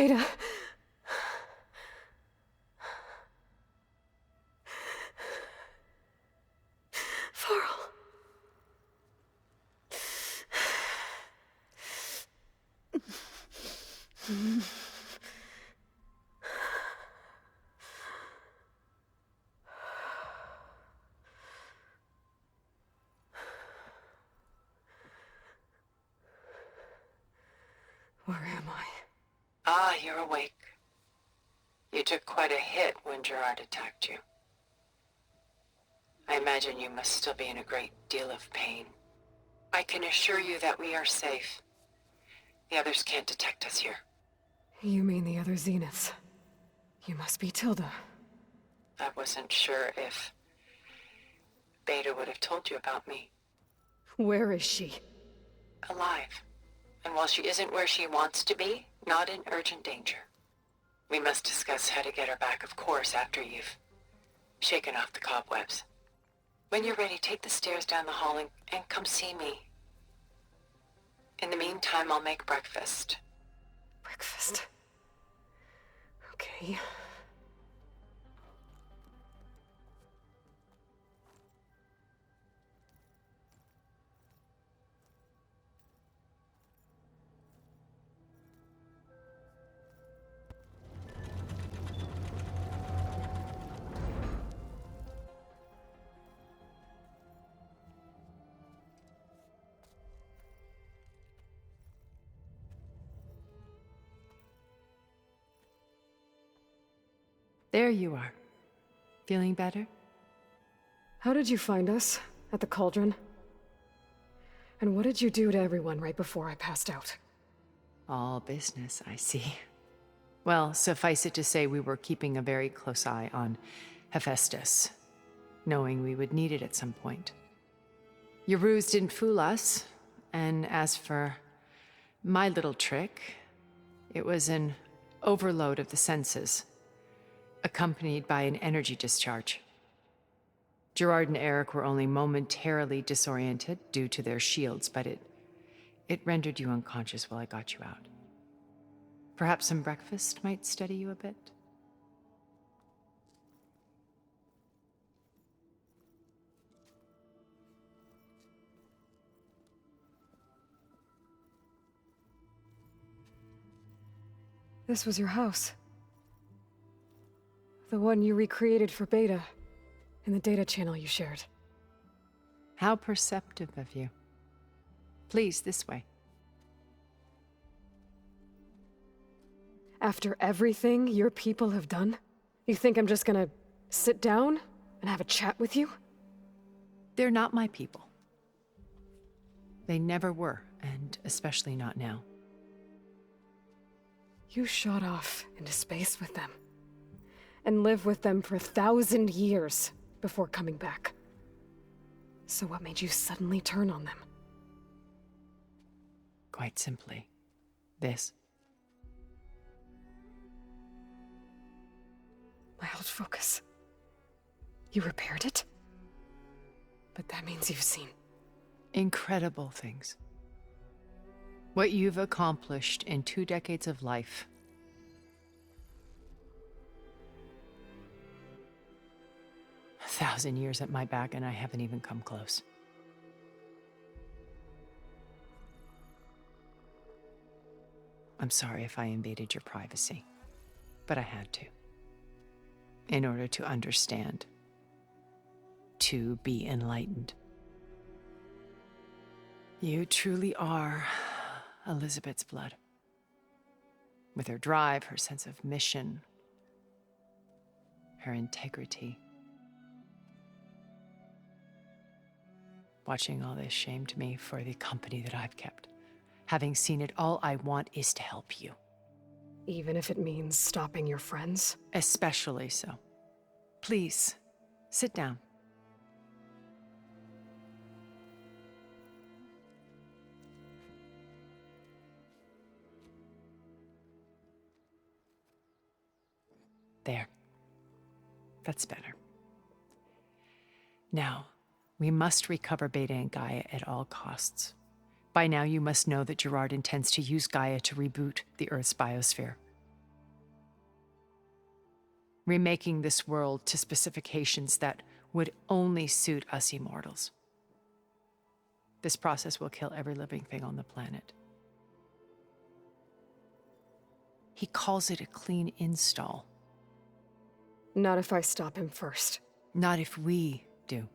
Beta. Varl. Where am I? Ah, you're awake. You took quite a hit when Gerard attacked you. I imagine you must still be in a great deal of pain. I can assure you that we are safe. The others can't detect us here. You mean the other Zeniths? You must be Tilda. I wasn't sure if Beta would have told you about me. Where is she? Alive. And while she isn't where she wants to be, not in urgent danger. We must discuss how to get her back, of course, after you've shaken off the cobwebs. When you're ready, take the stairs down the hall and come see me. In the meantime, I'll make breakfast. Breakfast. Okay. There you are. Feeling better? How did you find us? At the Cauldron? And what did you do to everyone right before I passed out? All business, I see. Well, suffice it to say we were keeping a very close eye on Hephaestus, knowing we would need it at some point. Your ruse didn't fool us, and as for my little trick, it was an overload of the senses, accompanied by an energy discharge. Gerard and Eric were only momentarily disoriented due to their shields, but it rendered you unconscious while I got you out. Perhaps some breakfast might steady you a bit? This was your house. The one you recreated for Beta, in the data channel you shared. How perceptive of you. Please, this way. After everything your people have done, you think I'm just gonna sit down and have a chat with you? They're not my people. They never were, and especially not now. You shot off into space with them, and lived with them for 1,000 years before coming back. So what made you suddenly turn on them? Quite simply, this. My old focus. You repaired it? But that means you've seen... Incredible things. What you've accomplished in 2 decades of life. A 1,000 years at my back, and I haven't even come close. I'm sorry if I invaded your privacy, but I had to. In order to understand. To be enlightened. You truly are Elizabeth's blood. With her drive, her sense of mission, her integrity. Watching all this shamed me for the company that I've kept. Having seen it, all I want is to help you. Even if it means stopping your friends? Especially so. Please, sit down. There. That's better. Now, we must recover Beta and Gaia at all costs. By now, you must know that Gerard intends to use Gaia to reboot the Earth's biosphere. remaking this world to specifications that would only suit us immortals. This process will kill every living thing on the planet. He calls it a clean install. Not if I stop him first. Not if we do.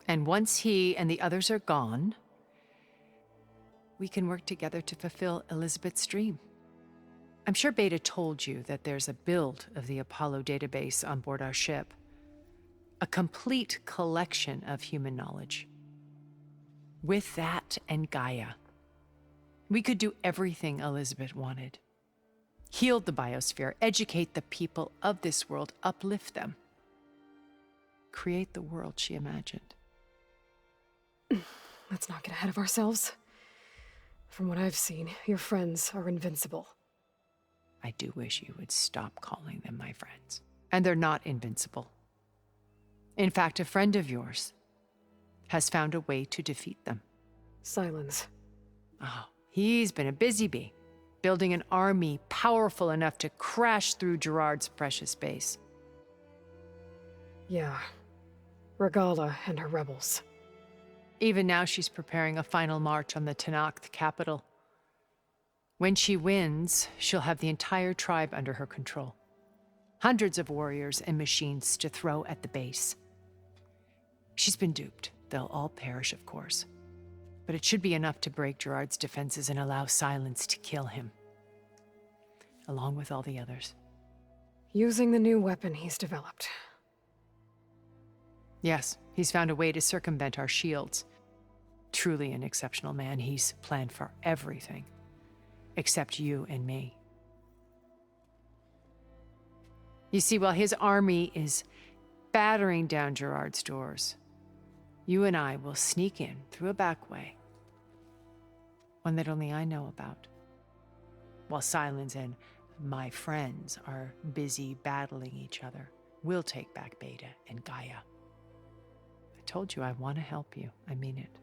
And once he and the others are gone, we can work together to fulfill Elizabeth's dream. I'm sure Beta told you that there's a build of the Apollo database on board our ship. A complete collection of human knowledge. With that and Gaia, we could do everything Elizabeth wanted. Heal the biosphere, educate the people of this world, uplift them. Create the world she imagined. Let's not get ahead of ourselves. From what I've seen, your friends are invincible. I do wish you would stop calling them my friends. And they're not invincible. In fact, a friend of yours has found a way to defeat them. Sylens. Oh, he's been a busy bee, building an army powerful enough to crash through Gerard's precious base. Yeah. Regala and her rebels. Even now she's preparing a final march on the Tenakth capital. When she wins, she'll have the entire tribe under her control. Hundreds of warriors and machines to throw at the base. She's been duped. They'll all perish, of course. But it should be enough to break Gerard's defenses and allow Sylens to kill him. Along with all the others. Using the new weapon he's developed. Yes, he's found a way to circumvent our shields. Truly an exceptional man. He's planned for everything. Except you and me. You see, while his army is battering down Gerard's doors, you and I will sneak in through a back way. One that only I know about. While Sylens and my friends are busy battling each other, we'll take back Beta and Gaia. I told you I want to help you. I mean it.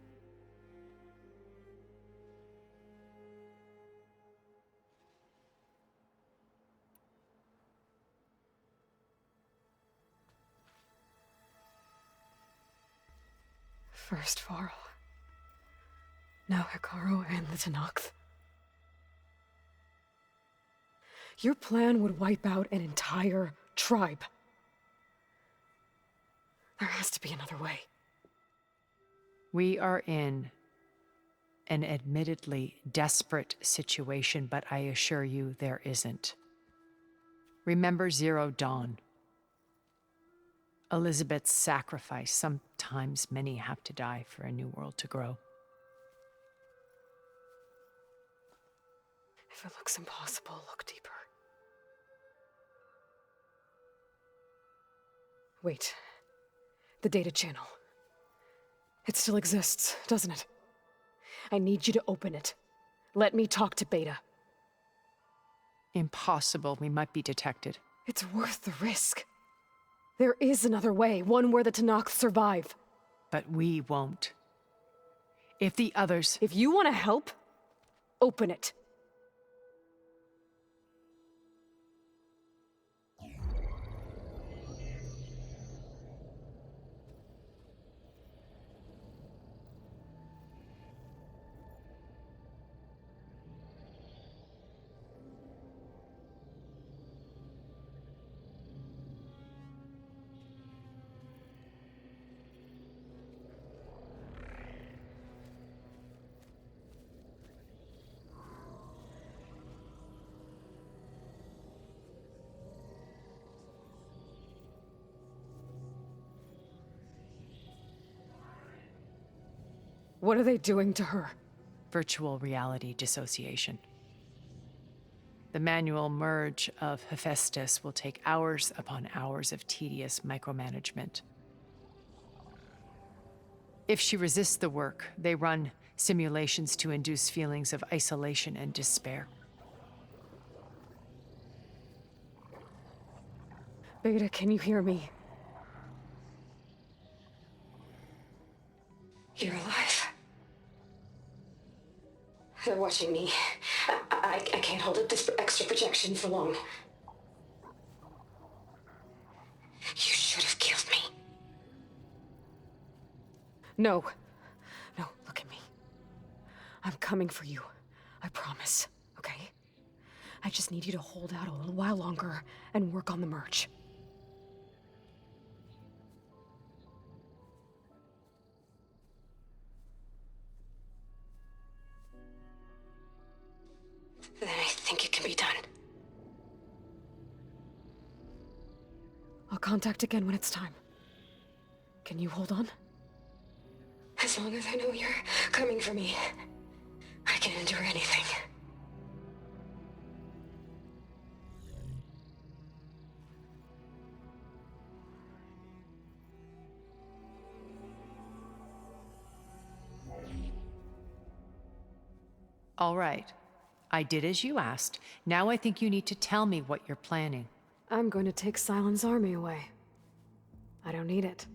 First Varl. Now Hekarro and the Tenakth. Your plan would wipe out an entire tribe. There has to be another way. We are in an admittedly desperate situation, but I assure you there isn't. Remember Zero Dawn. Elizabeth's sacrifice. Sometimes many have to die for a new world to grow. If it looks impossible, look deeper. Wait. The data channel. It still exists, doesn't it? I need you to open it. Let me talk to Beta. Impossible. We might be detected. It's worth the risk. There is another way, one where the Tenakth survive. But we won't. If the others... If you want to help, open it. What are they doing to her? Virtual reality dissociation. The manual merge of Hephaestus will take hours upon hours of tedious micromanagement. If she resists the work, they run simulations to induce feelings of isolation and despair. Beta, can you hear me? You're alive. They're watching me. I can't hold up this extra projection for long. You should have killed me. No. No, look at me. I'm coming for you. I promise, okay? I just need you to hold out a little while longer and work on the merge. Then I think it can be done. I'll contact again when it's time. Can you hold on? As long as I know you're coming for me, I can endure anything. All right. I did as you asked. Now I think you need to tell me what you're planning. I'm going to take Sylens' army away. I don't need it.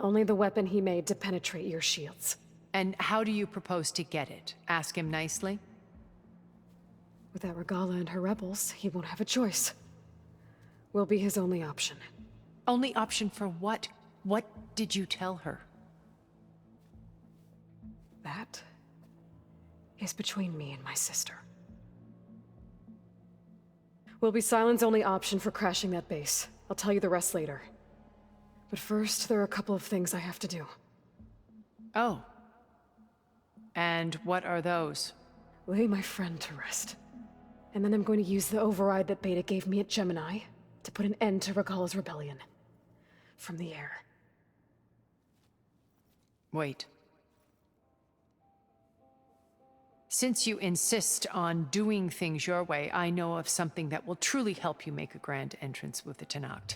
Only the weapon he made to penetrate your shields. And how do you propose to get it? Ask him nicely? Without Regalla and her rebels, he won't have a choice. We'll be his only option. Only option for what? What did you tell her? That is between me and my sister. Will be Sylens' only option for crashing that base. I'll tell you the rest later. But first, there are a couple of things I have to do. Oh. And what are those? Lay my friend to rest. And then I'm going to use the override that Beta gave me at Gemini to put an end to Regalla's rebellion. From the air. Wait. Since you insist on doing things your way, I know of something that will truly help you make a grand entrance with the Tenakth.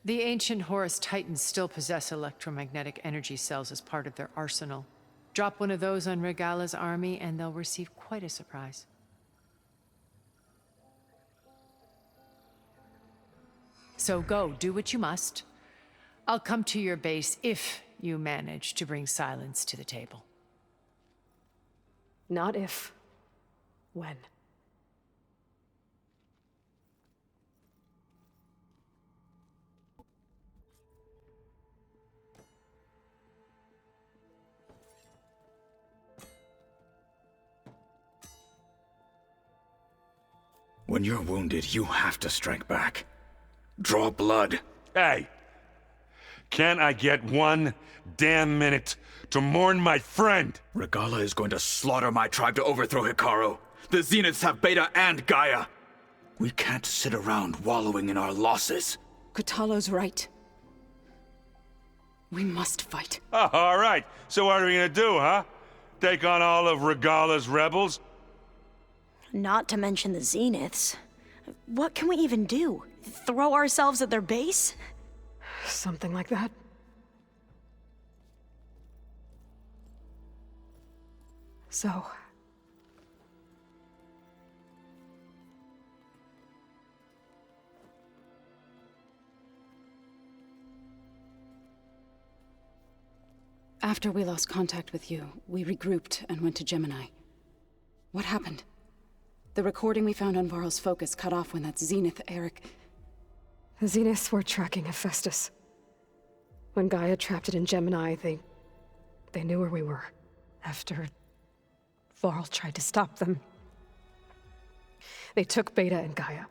The ancient Horus Titans still possess electromagnetic energy cells as part of their arsenal. Drop one of those on Regalla's army and they'll receive quite a surprise. So go, do what you must. I'll come to your base if you manage to bring Sylens to the table. Not if. When. When you're wounded, you have to strike back. Draw blood. Hey! Can't I get 1 damn minute to mourn my friend? Regalla is going to slaughter my tribe to overthrow Hekarro. The Zeniths have Beta and Gaia. We can't sit around wallowing in our losses. Kotallo's right. We must fight. Oh, all right. So what are we gonna do, huh? Take on all of Regalla's rebels? Not to mention the Zeniths. What can we even do? Throw ourselves at their base? Something like that. So... After we lost contact with you, we regrouped and went to Gemini. What happened? The recording we found on Varl's focus cut off when that Zenith Eric... The Zeniths were tracking Hephaestus. When Gaia trapped it in Gemini, they knew where we were. After Varl tried to stop them. They took Beta and Gaia.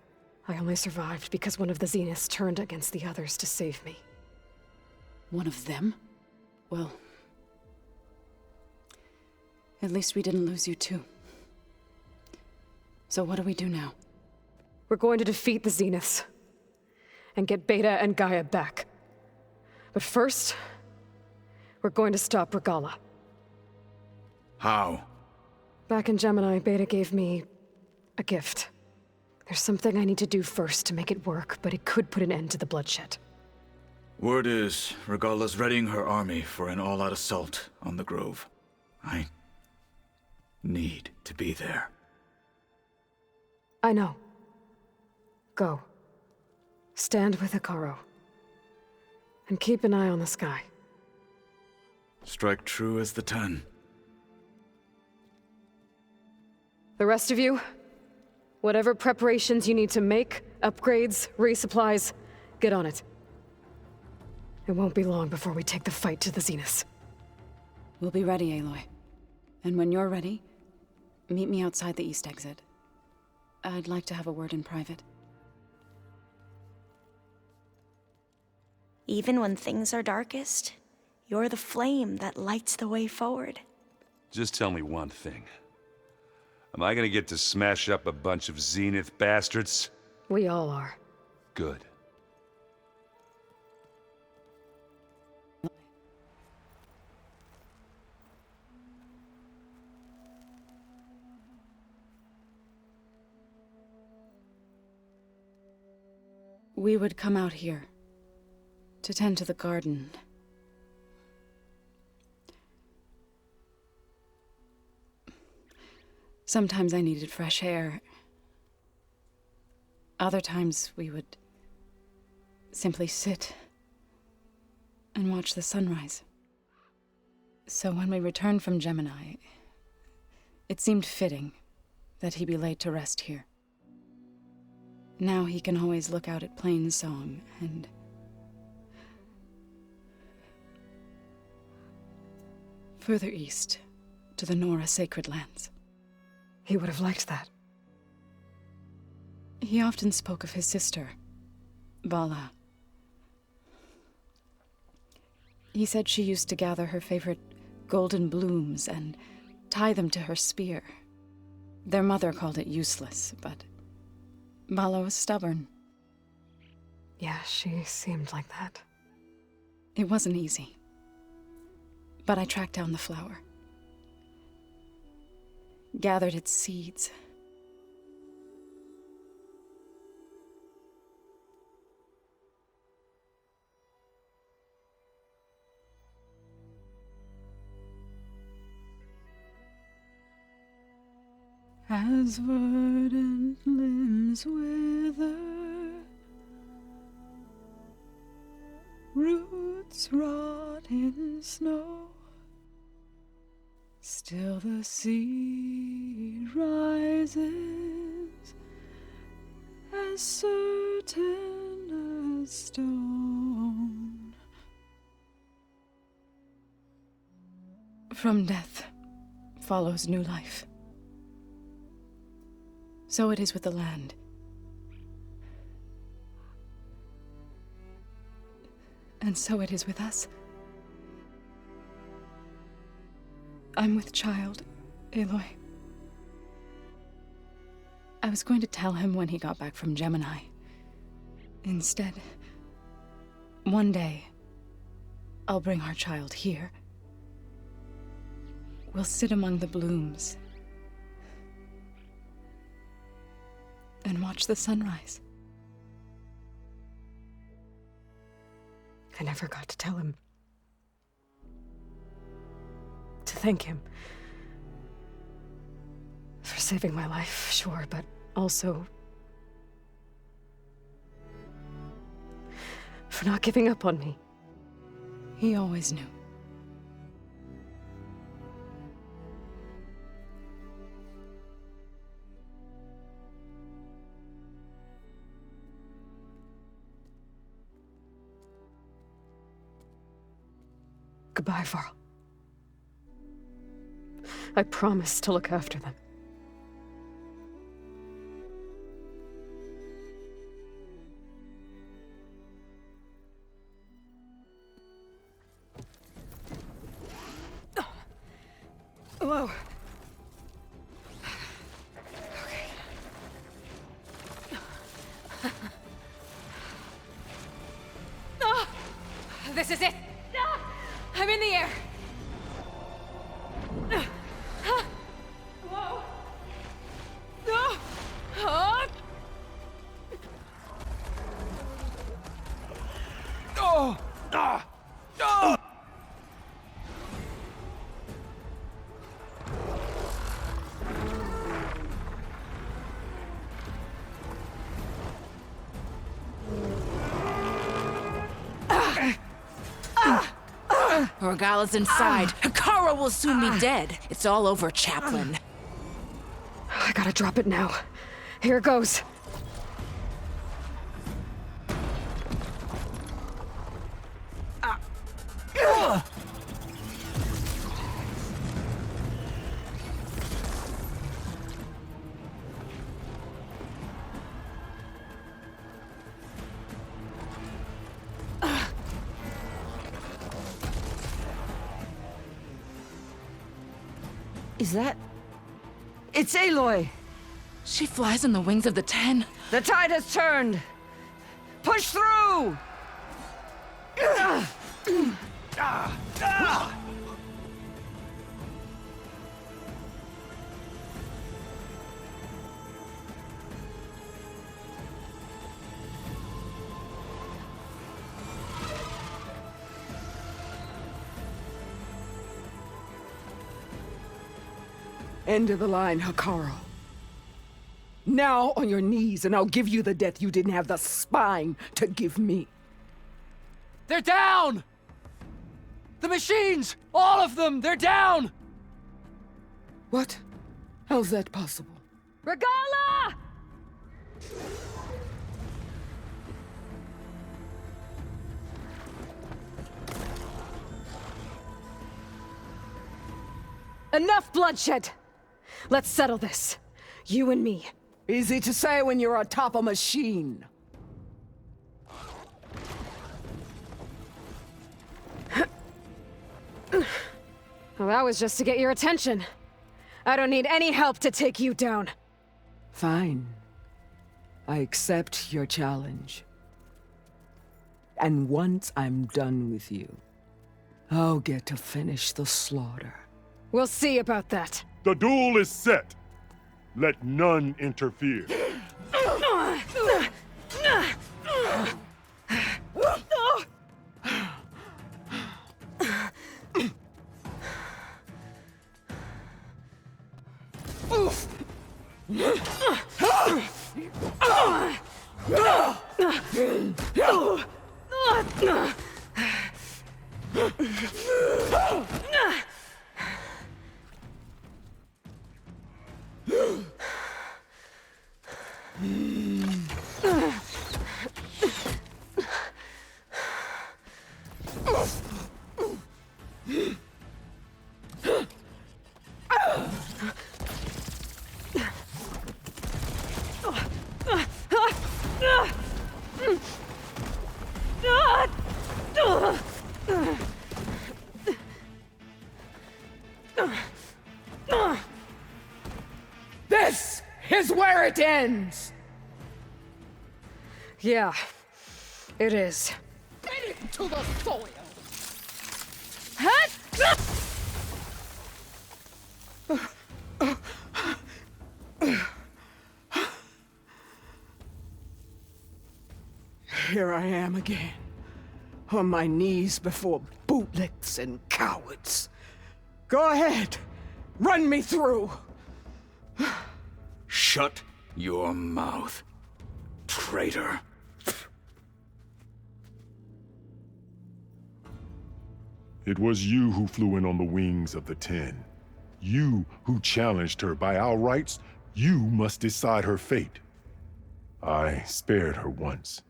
I only survived because one of the Zeniths turned against the others to save me. One of them? Well... at least we didn't lose you too. So what do we do now? We're going to defeat the Zeniths. And get Beta and Gaia back. But first, we're going to stop Regalla. How? Back in Gemini, Beta gave me a gift. There's something I need to do first to make it work, but it could put an end to the bloodshed. Word is, Regalla's readying her army for an all-out assault on the Grove. I need to be there. I know. Go. Stand with Hekarro. And keep an eye on the sky. Strike true as the 10. The rest of you, Whatever preparations you need to make, upgrades, resupplies, get on it. It won't be long before we take the fight to the Zeniths. We'll be ready, Aloy. And when you're ready, meet me outside the east exit. I'd like to have a word in private. Even when things are darkest, you're the flame that lights the way forward. Just tell me one thing. Am I gonna get to smash up a bunch of Zenith bastards? We all are. Good. We would come out here to tend to the garden. Sometimes I needed fresh air. Other times we would simply sit and watch the sunrise. So when we returned from Gemini, it seemed fitting that he be laid to rest here. Now he can always look out at Plainsong and further east to the Nora Sacred Lands. He would have liked that. He often spoke of his sister, Vala. He said she used to gather her favorite golden blooms and tie them to her spear. Their mother called it useless, but Vala was stubborn. Yeah, she seemed like that. It wasn't easy. But I tracked down the flower. Gathered its seeds. As verdant limbs wither, roots rot in snow, still the sea rises, as certain as stone. From death follows new life. So it is with the land. And so it is with us. I'm with child, Aloy. I was going to tell him when he got back from Gemini. Instead, one day, I'll bring our child here. We'll sit among the blooms and watch the sunrise. I never got to tell him. To thank him. For saving my life, sure, but also for not giving up on me. He always knew. Goodbye, Varl. I promise to look after them. Whoa. Okay. This is it. I'm in the air. Whoa. Orgala's inside. Hekara will soon be dead. It's all over, Chaplain. I gotta drop it now. Here goes. Is that... It's Aloy! She flies on the wings of the Ten. The tide has turned! Push through! End of the line, Hekarro. Now on your knees, and I'll give you the death you didn't have the spine to give me. They're down! The machines! All of them! They're down! What? How's that possible? Regala! Enough bloodshed! Let's settle this. You and me. Easy to say when you're atop a machine. Well, that was just to get your attention. I don't need any help to take you down. Fine. I accept your challenge. And once I'm done with you, I'll get to finish the slaughter. We'll see about that. The duel is set. Let none interfere. This is where it ends! Yeah, it is. Get into the soil! Here I am again, on my knees before bootlicks and cowards. Go ahead, run me through. Shut your mouth, traitor. It was you who flew in on the wings of the Ten. You who challenged her. By our rights, you must decide her fate. I spared her once.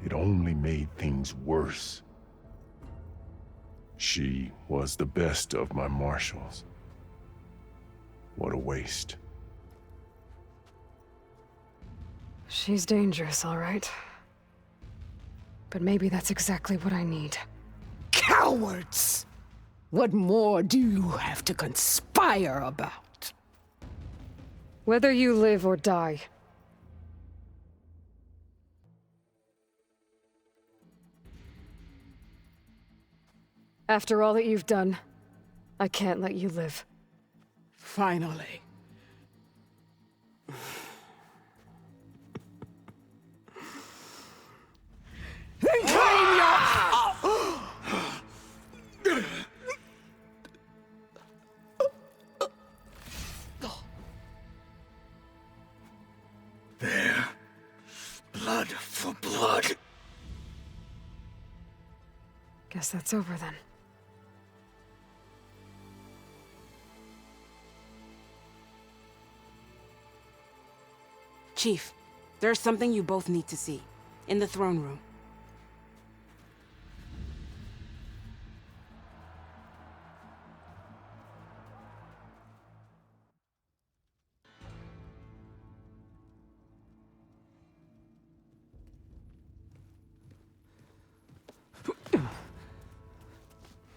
It only made things worse. She was the best of my marshals. What a waste. She's dangerous, all right. But maybe that's exactly what I need. Cowards! What more do you have to conspire about? Whether you live or die. After all that you've done, I can't let you live. Finally. Then claim your... There. Blood for blood. Guess that's over then. Chief, there's something you both need to see. In the throne room.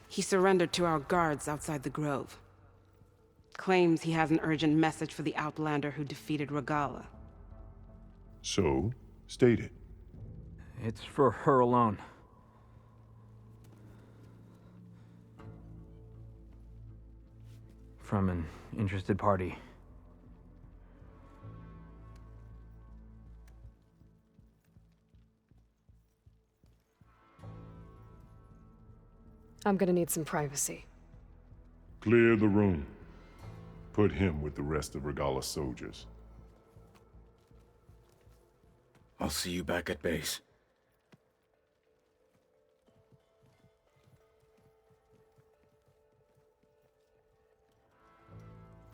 He surrendered to our guards outside the grove. Claims he has an urgent message for the Outlander who defeated Regalla. So, state it. It's for her alone. From an interested party. I'm gonna need some privacy. Clear the room. Put him with the rest of Regalla's soldiers. I'll see you back at base.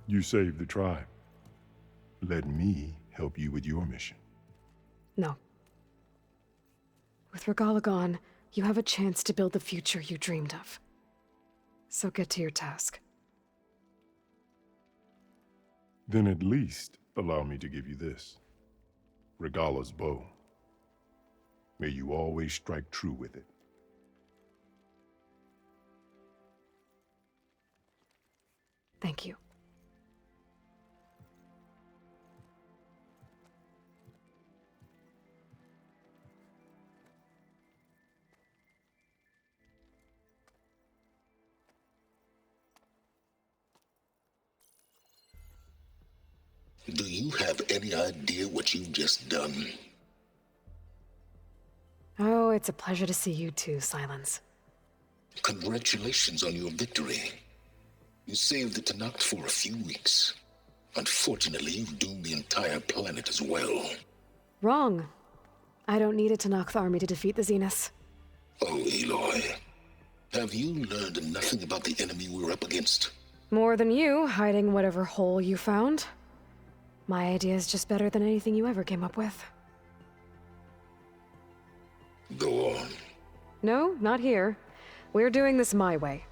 You saved the tribe. Let me help you with your mission. No. With Regalla gone, you have a chance to build the future you dreamed of. So get to your task. Then at least allow me to give you this. Regalla's bow. May you always strike true with it. Thank you. Do you have any idea what you've just done? Oh, it's a pleasure to see you too, Silence. Congratulations on your victory. You saved the Tenakth for a few weeks. Unfortunately, you've doomed the entire planet as well. Wrong. I don't need a Tenakth army to defeat the Zeniths. Oh, Aloy. Have you learned nothing about the enemy we're up against? More than you, hiding whatever hole you found. My idea is just better than anything you ever came up with. Go on. No, not here. We're doing this my way.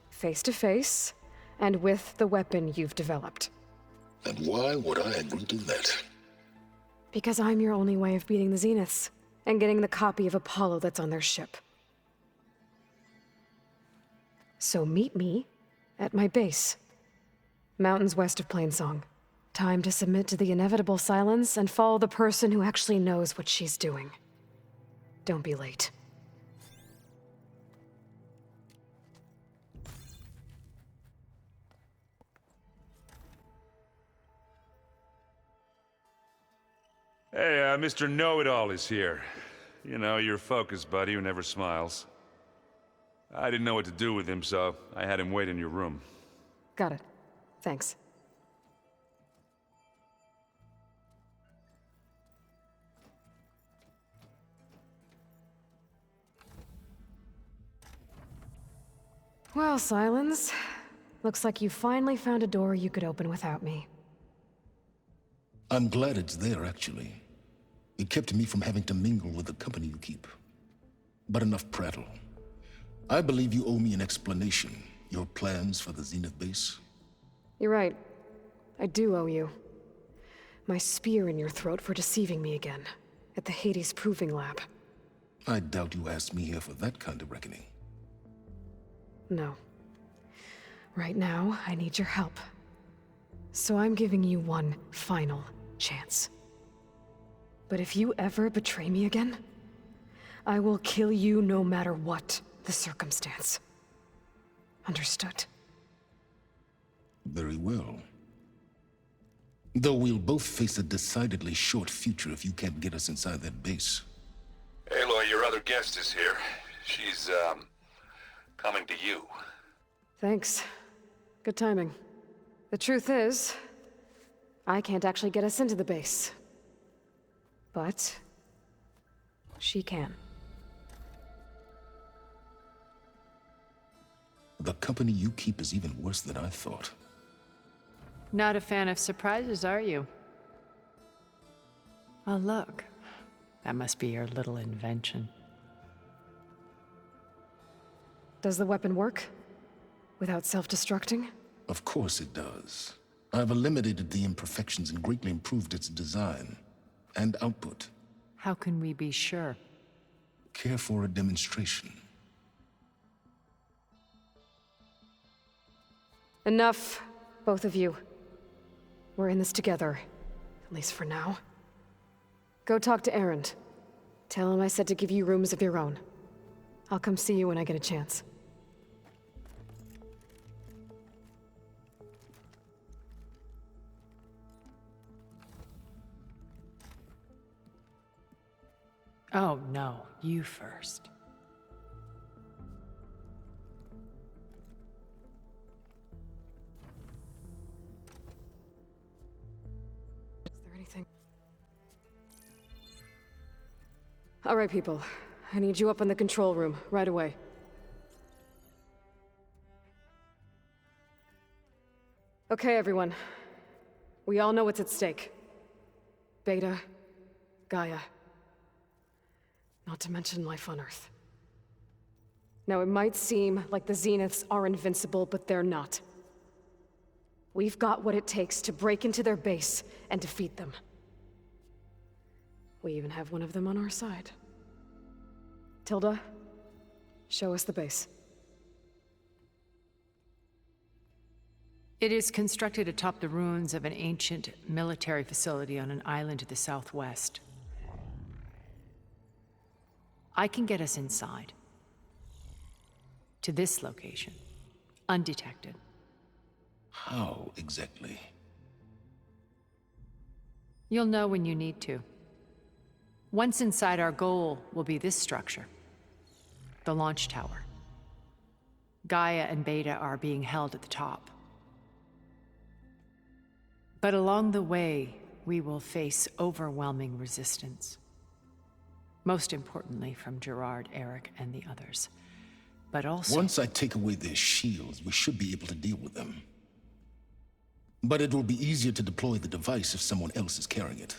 Face to face, and with the weapon you've developed. And why would I agree to that? Because I'm your only way of beating the Zeniths, and getting the copy of Apollo that's on their ship. So meet me at my base. Mountains west of Plainsong. Time to submit to the inevitable silence and follow the person who actually knows what she's doing. Don't be late. Hey, Mr. Know-It-All is here. You know, your focus buddy who never smiles. I didn't know what to do with him, so I had him wait in your room. Got it. Thanks. Well, Silence. Looks like you finally found a door you could open without me. I'm glad it's there, actually. It kept me from having to mingle with the company you keep. But enough prattle. I believe you owe me an explanation. Your plans for the Zenith base? You're right. I do owe you. My spear in your throat for deceiving me again. At the Hades Proving Lab. I doubt you asked me here for that kind of reckoning. No. Right now, I need your help. So I'm giving you one final chance. But if you ever betray me again, I will kill you no matter what the circumstance. Understood? Very well. Though we'll both face a decidedly short future if you can't get us inside that base. Aloy, your other guest is here. She's, coming to you. Thanks. Good timing. The truth is, I can't actually get us into the base. But she can. The company you keep is even worse than I thought. Not a fan of surprises, are you? Oh, look. That must be your little invention. Does the weapon work? Without self-destructing? Of course it does. I've eliminated the imperfections and greatly improved its design and output. How can we be sure? Care for a demonstration? Enough, both of you. We're in this together, at least for now. Go talk to Erend. Tell him I said to give you rooms of your own. I'll come see you when I get a chance. Oh, no. You first. Is there anything? All right, people. I need you up in the control room, right away. Okay, everyone. We all know what's at stake. Beta, Gaia. Not to mention life on Earth. Now, it might seem like the Zeniths are invincible, but they're not. We've got what it takes to break into their base and defeat them. We even have one of them on our side. Tilda, show us the base. It is constructed atop the ruins of an ancient military facility on an island to the southwest. I can get us inside. To this location. Undetected. How exactly? You'll know when you need to. Once inside, our goal will be this structure. The launch tower. Gaia and Beta are being held at the top. But along the way, we will face overwhelming resistance. Most importantly from Gerard, Eric, and the others. But also... Once I take away their shields, we should be able to deal with them. But it will be easier to deploy the device if someone else is carrying it.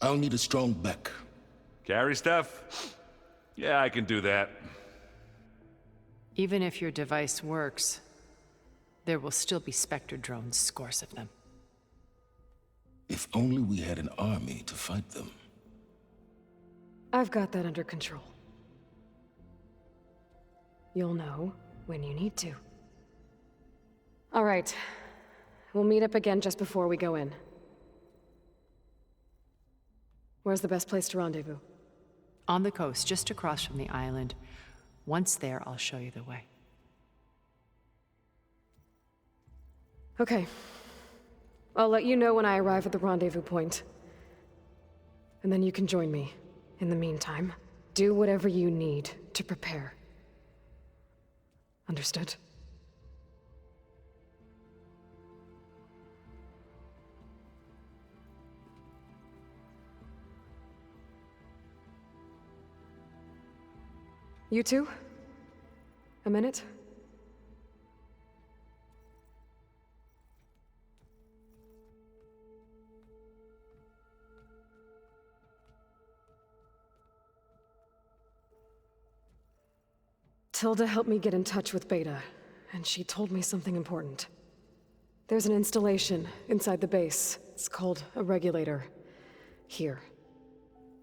I'll need a strong back. Carry stuff? Yeah, I can do that. Even if your device works, there will still be Spectre drones, scores of them. If only we had an army to fight them. I've got that under control. You'll know when you need to. All right. We'll meet up again just before we go in. Where's the best place to rendezvous? On the coast, just across from the island. Once there, I'll show you the way. Okay. I'll let you know when I arrive at the rendezvous point. And then you can join me. In the meantime, do whatever you need to prepare. Understood? You two? A minute? Tilda helped me get in touch with Beta, and she told me something important. There's an installation inside the base. It's called a regulator. Here.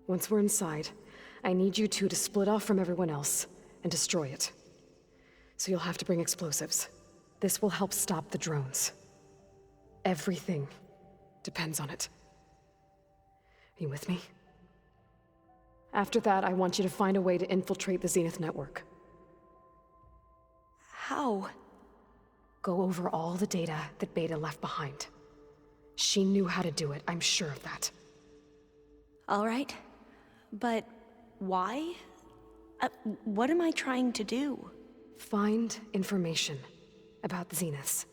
Once we're inside, I need you two to split off from everyone else and destroy it. So you'll have to bring explosives. This will help stop the drones. Everything depends on it. Are you with me? After that, I want you to find a way to infiltrate the Zenith network. How? Go over all the data that Beta left behind. She knew how to do it, I'm sure of that. All right. But why? What am I trying to do? Find information about the Zeniths.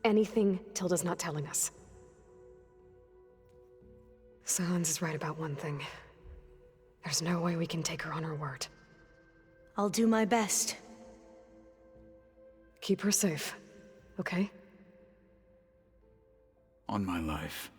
Anything Tilda's not telling us. Sylens is right about one thing. There's no way we can take her on her word. I'll do my best. Keep her safe, okay? On my life.